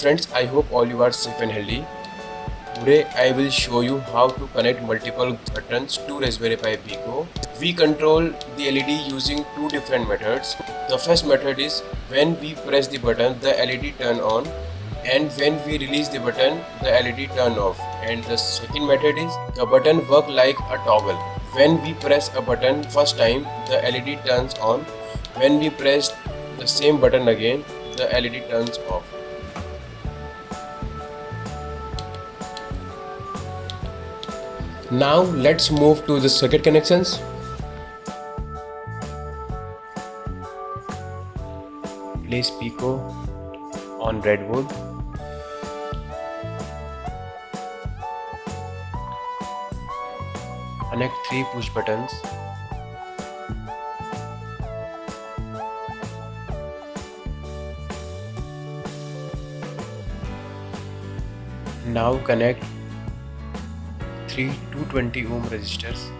friends, I hope all you are safe and healthy. Today I will show you how to connect multiple buttons to Raspberry Pi Pico. We control the LED using two different methods. The first method is when we press the button, the LED turn on, and when we release the button, the LED turn off. And the second method is the button work like a toggle. When we press a button first time, the LED turns on. When we press the same button again, the LED turns off. Now let's move to the circuit connections. Place Pico on breadboard. Connect 3 push buttons. Now connect 3 220 ohm resistors.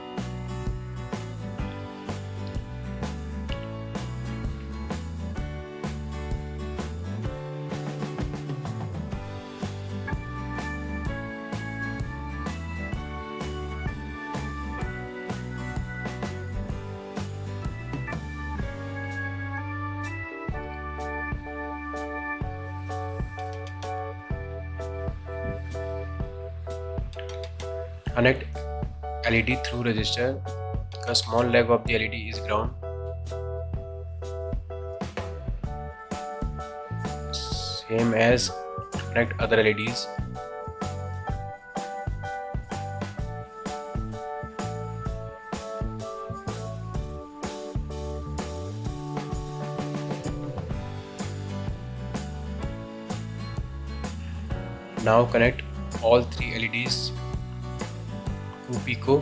Connect LED through resistor. The small leg of the LED is ground. Same as connect other LEDs. Now connect all 3 LEDs to Pico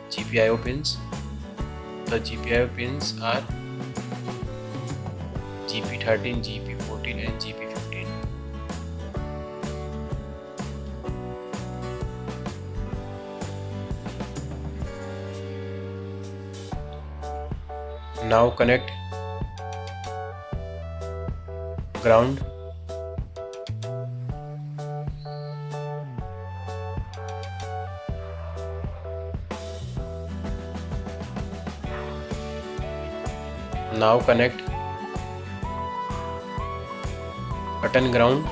GPIO pins. The GPIO pins are GP13, GP14 and GP15. Now connect ground. Now connect button ground.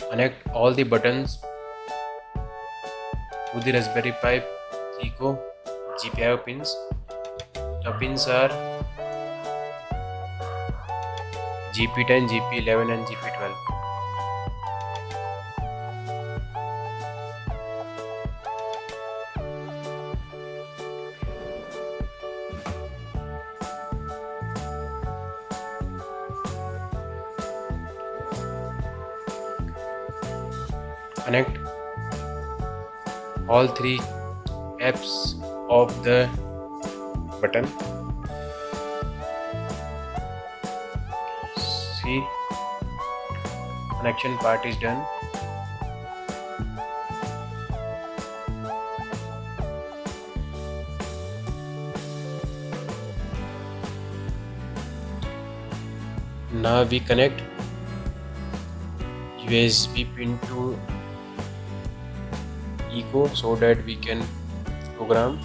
Connect all the buttons to the Raspberry Pi Pico GPIO pins. The pins are GP10, GP11 and GP12. Connect all 3 apps of the button. See, connection part is done. Now we connect USB pin to Eco so that we can program.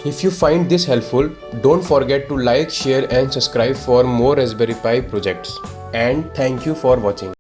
If you find this helpful, don't forget to like, share and subscribe for more Raspberry Pi projects. And thank you for watching.